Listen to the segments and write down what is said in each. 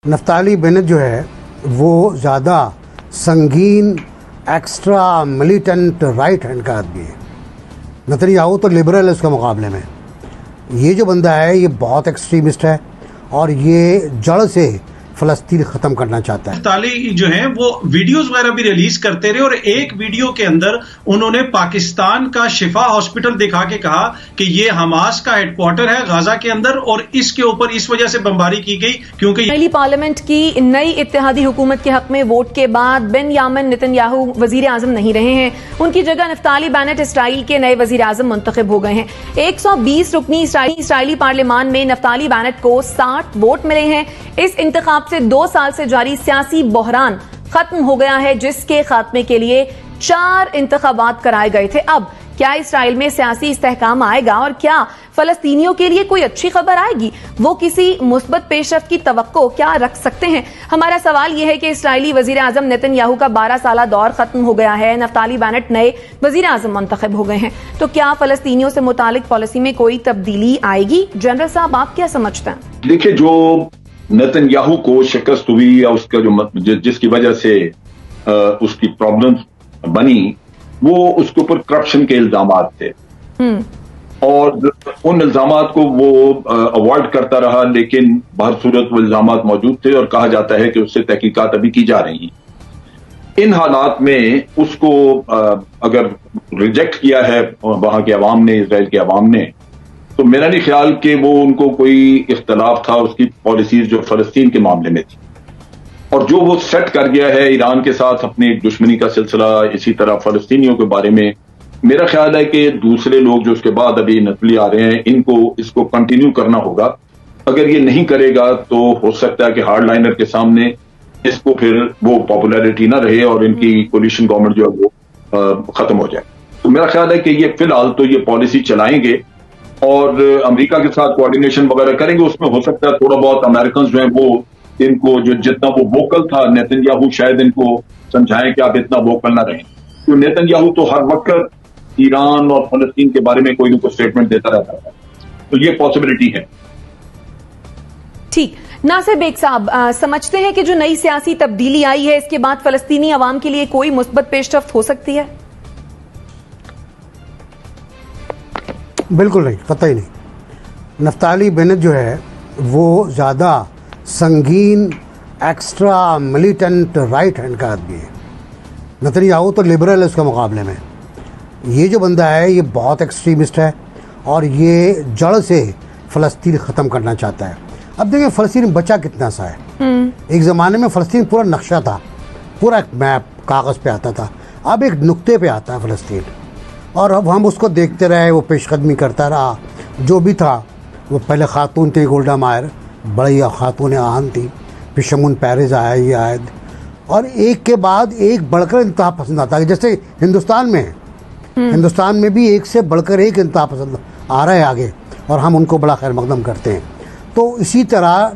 Naftali Bennett जो है वो ज़्यादा संगीन एक्स्ट्रा मिलिटेंट राइट हैंड का आदमी है। नेतन्याहू तो लिबरल है उसके मुकाबले में। ये जो बंदा है ये बहुत एक्सट्रीमिस्ट है और ये जड़ से फ़लस्तीन ख़त्म करना चाहता है। नफ्ताली जो है वो वीडियोस वगैरह भी रिलीज करते रहे और एक वीडियो के अंदर उन्होंने पाकिस्तान का शिफा हॉस्पिटल दिखा के कहा कि ये हमास का हेडक्वार्टर है गाजा के अंदर और इसके ऊपर इस वजह से बमबारी की गई क्योंकि इसराइली पार्लियामेंट की नई इत्तेहादी हुकूमत के हक में वोट के बाद बेंयामिन नेतन्याहू वजीर आजम नहीं रहे हैं। उनकी जगह नफ्ताली बेनेट इसराइल के नए वजीर आजम मुंतखब हो गए हैं। 120 रुकनी इसराइली पार्लियामान में नफ्ताली बेनेट को 60 वोट मिले हैं। इस इंतखाब से 2 साल से जारी सियासी बहरान खत्म हो गया है, जिसके खात्मे के लिए 4 इंतखाबात कराए गए थे। अब क्या इसराइल में सियासी इस्तेहकाम आएगा और क्या फलस्तीनियों के लिए कोई अच्छी खबर आएगी? वो किसी मुस्बत पेशरफ्त की तवक्को क्या रख सकते हैं? हमारा सवाल यह है कि इसराइली वजीर आजम नेतन्याहू का 12 साला दौर खत्म हो गया है। नफ्ताली बेनेट नए वजीर आजम मुंतखब हो गए हैं, तो क्या फलस्तीनियों से मुतालिक पॉलिसी में कोई तब्दीली आएगी? जनरल साहब, आप क्या समझते हैं? देखिए, जो नेतन्याहू को शिकस्त हुई या उसका जो जिसकी वजह से उसकी प्रॉब्लम बनी, वो उसके ऊपर करप्शन के इल्जामात थे और उन इल्जामात को वो अवॉइड करता रहा, लेकिन हर सूरत वो इल्जामात मौजूद थे और कहा जाता है कि उससे तहकीकात अभी की जा रही हैं। इन हालात में उसको अगर रिजेक्ट किया है वहां के अवाम ने, इसराइल के अवाम ने, तो मेरा नहीं ख्याल कि वो उनको कोई इख्तलाफ था उसकी पॉलिसीज जो फलस्तीन के मामले में थी। और जो वो सेट कर गया है ईरान के साथ अपनी दुश्मनी का सिलसिला, इसी तरह फलस्तीनियों के बारे में, मेरा ख्याल है कि दूसरे लोग जो उसके बाद अभी नस्ली आ रहे हैं, इनको इसको कंटिन्यू करना होगा। अगर ये नहीं करेगा तो हो सकता है कि हार्ड लाइनर के सामने इसको फिर वो पॉपुलैरिटी ना रहे और इनकी कोलिशन गवर्नमेंट जो है वो खत्म हो जाए। तो मेरा ख्याल है कि ये फिलहाल तो ये पॉलिसी चलाएंगे और अमेरिका के साथ कोऑर्डिनेशन वगैरह करेंगे। उसमें हो सकता है थोड़ा बहुत अमेरिकन जो है वो इनको जो जितना वो वोकल था नेतन्याहू, शायद इनको समझाएं कि आप इतना वोकल ना रहें। तो नेतन्याहू तो हर वक्त ईरान और फलस्तीन के बारे में कोई ना कोई स्टेटमेंट देता रहता है, तो ये पॉसिबिलिटी है। ठीक, नासिर बेग साहब, समझते हैं कि जो नई सियासी तब्दीली आई है इसके बाद फलस्तीनी अवाम के लिए कोई मुस्बत पेशरफ्त हो सकती है? बिल्कुल नहीं, कतई नहीं। नफ्ताली बेनेट जो है वो ज़्यादा संगीन एक्स्ट्रा मिलिटेंट राइट हैंड का आदमी है। नेतन्याहू तो लिबरल है उसके मुकाबले में। ये जो बंदा है ये बहुत एक्सट्रीमिस्ट है और ये जड़ से फ़लस्तीन ख़त्म करना चाहता है। अब देखिए फ़लस्तीन बचा कितना सा है। एक ज़माने में फ़लस्तीन पूरा नक्शा था, पूरा एक मैप कागज़ पे आता था। अब एक नुक्ते पे आता है फ़लस्तीन और अब हम उसको देखते रहे, वो पेशकदमी करता रहा। जो भी था, वो पहले खातून थी गोल्डा मायर, बड़ी खातून आन थी, फिर शमून पेरेज आया, ये आयद, और एक के बाद एक बढ़कर इंतहा पसंद आता है। जैसे हिंदुस्तान में है, हिंदुस्तान में भी एक से बढ़कर एक इंतहा पसंद आ रहा है आगे और हम उनको बड़ा खैर मकदम करते हैं। तो इसी तरह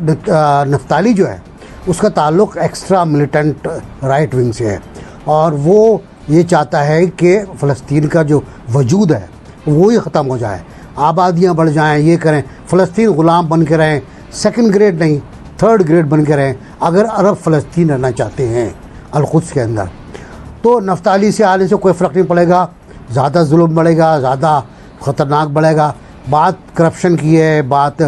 नफ्ताली जो है उसका ताल्लुक़ एक्स्ट्रा मिलिटेंट राइट विंग से है और वो ये चाहता है कि फ़लस्तीन का जो वजूद है वो ही ख़त्म हो जाए, आबादियाँ बढ़ जाएं, ये करें, फ़लस्तीन ग़ुलाम बन के रहें, सेकंड ग्रेड नहीं 3rd ग्रेड बन के रहें अगर अरब फ़लस्तीन रहना चाहते हैं अल-कुद्स के अंदर। तो नफ्ताली से आने से कोई फ़र्क नहीं पड़ेगा, ज़्यादा जुल्म बढ़ेगा, ज़्यादा ख़तरनाक बढ़ेगा। बात करप्शन की है, बात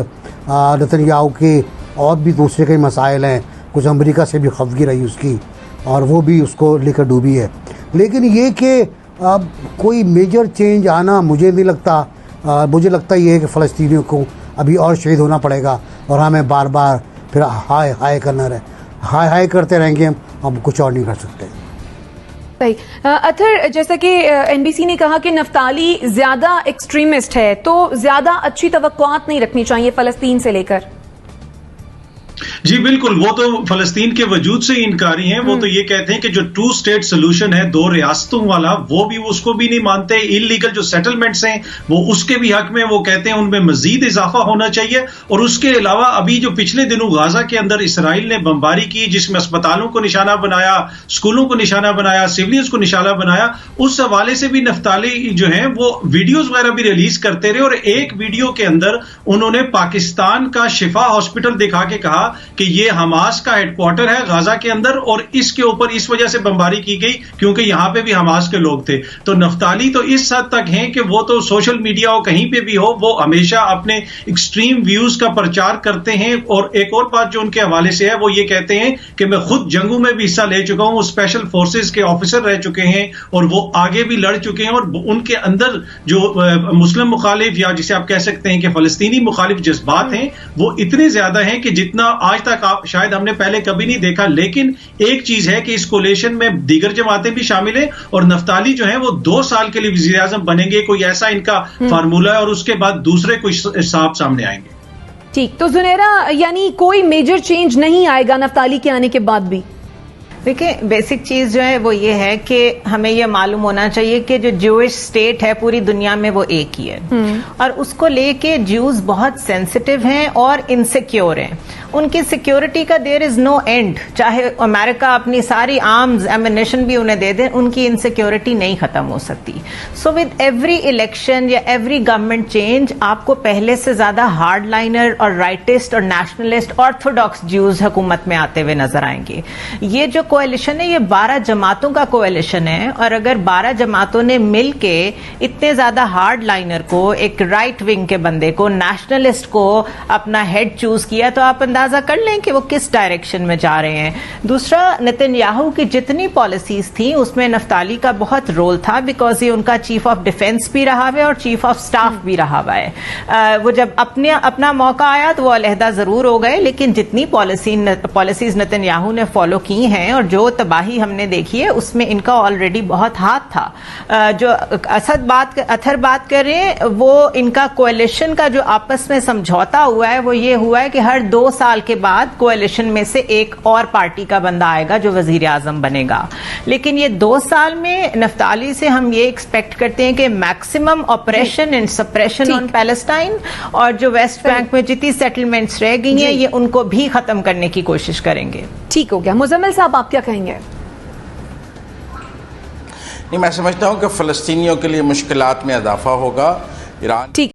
नेतन्याहू की और भी दूसरे कई मसाइल हैं, कुछ अमेरिका से भी खफगी रही उसकी और वो भी उसको लेकर डूबी है। लेकिन ये कि अब कोई मेजर चेंज आना मुझे नहीं लगता। मुझे लगता ये है कि फ़लस्तीनियों को अभी और शहीद होना पड़ेगा और हमें बार बार फिर हाय हाय करना रहे, हाय हाय करते रहेंगे, हम कुछ और नहीं कर सकते। सही। अथर, जैसा कि एनबीसी ने कहा कि नफ्ताली ज्यादा एक्सट्रीमिस्ट है, तो ज्यादा अच्छी तवक्कुआत नहीं रखनी चाहिए फ़लस्तीन से लेकर। जी बिल्कुल, वो तो फलस्तीन के वजूद से इनकारी हैं। वो तो ये कहते हैं कि जो 2 स्टेट सोल्यूशन है, 2 रियासतों वाला, वो भी उसको भी नहीं मानते। इलीगल जो सेटलमेंट्स हैं वो उसके भी हक में वो कहते हैं उनमें मजीद इजाफा होना चाहिए। और उसके अलावा अभी जो पिछले दिनों गाजा के अंदर इसराइल ने बमबारी की, जिसमें अस्पतालों को निशाना बनाया, स्कूलों को निशाना बनाया, सिविलियंस को निशाना बनाया, उस हवाले से भी नफ्ताली जो है वो वीडियोज वगैरह भी रिलीज करते रहे और एक वीडियो के अंदर उन्होंने पाकिस्तान का शिफा हॉस्पिटल दिखा के कहा कि ये हमास का हेडक्वार्टर है गाजा के अंदर और इसके ऊपर इस वजह से बमबारी की गई क्योंकि यहां पे भी हमास के लोग थे। तो नफ्ताली तो इस हद तक हैं कि वो तो सोशल मीडिया हो कहीं पे भी हो वो हमेशा अपने एक्सट्रीम व्यूज का प्रचार करते हैं। और एक और बात जो उनके हवाले से है वो ये कहते हैं कि मैं खुद जंगों में भी हिस्सा ले चुका हूं, वो स्पेशल फोर्सेस के ऑफिसर रह चुके हैं और वो आगे भी लड़ चुके हैं। और उनके अंदर जो मुस्लिम मुखालिफ या जिसे आप कह सकते हैं कि फलस्तीनी मुखालिफ जज्बात हैं वो इतने ज्यादा हैं कि जितना आज तक आप शायद हमने पहले कभी नहीं देखा। लेकिन एक चीज है कि इस कोलेशन में दीगर जमातें भी शामिल हैं और नफ्ताली जो है वो 2 साल के लिए वजीर आजम बनेंगे, कोई ऐसा इनका फार्मूला है और उसके बाद दूसरे कुछ साहब सामने आएंगे। ठीक, तो जुनेरा यानी कोई मेजर चेंज नहीं आएगा नफ्ताली के आने के बाद भी? देखिए, बेसिक चीज जो है वो ये है कि हमें ये मालूम होना चाहिए कि जो ज्यूइश स्टेट है पूरी दुनिया में वो एक ही है और उसको लेके ज्यूज बहुत सेंसिटिव हैं और इनसिक्योर हैं। उनकी सिक्योरिटी का देयर इज नो एंड। चाहे अमेरिका अपनी सारी आर्म्स एमिनेशन भी उन्हें दे दे, उनकी इनसिक्योरिटी नहीं खत्म हो सकती। सो विद एवरी इलेक्शन या एवरी गवर्नमेंट चेंज आपको पहले से ज्यादा हार्ड लाइनर और राइटिस्ट और नेशनलिस्ट ऑर्थोडॉक्स ज्यूज हुकूमत में आते हुए नजर आएंगे। ये जो कोएलिशन है ये 12 जमातों का कोएलिशन है और अगर 12 जमातों ने मिल के इतने ज्यादा हार्ड लाइनर को, एक राइट विंग के बंदे को, नेशनलिस्ट को अपना हेड चूज किया तो आप अंदाजा कर लें कि वो किस डायरेक्शन में जा रहे हैं। दूसरा, नेतन्याहू की जितनी पॉलिसीज थी उसमें नफ्ताली का बहुत रोल था बिकॉज ये उनका चीफ ऑफ डिफेंस भी रहा हुआ है और चीफ ऑफ स्टाफ भी रहा हुआ है। वो जब अपना मौका आया तो वो अलहदा जरूर हो गए, लेकिन जितनी पॉलिसीज नेतन्याहू ने फॉलो की हैं और जो तबाही हमने देखी है उसमें इनका ऑलरेडी बहुत हाथ था। जो अथर बात कर रहे हैं वो इनका कोएलिशन का जो आपस में समझौता हुआ है वो ये हुआ है कि हर 2 साल के बाद कोएलिशन में से एक और पार्टी का बंदा आएगा जो वजीर आजम बनेगा। लेकिन ये 2 साल में नफ्ताली से हम ये एक्सपेक्ट करते हैं कि maximum operation and suppression on Palestine और जो वेस्ट बैंक में जितनी सेटलमेंट्स रह गई हैं ये उनको भी खत्म करने की कोशिश करेंगे। ठीक हो गया। मुजम्मिल साहब, आप क्या कहेंगे? नहीं, मैं समझता हूं कि फ़लस्तीनियों के लिए मुश्किलात में इजाफा होगा। ईरान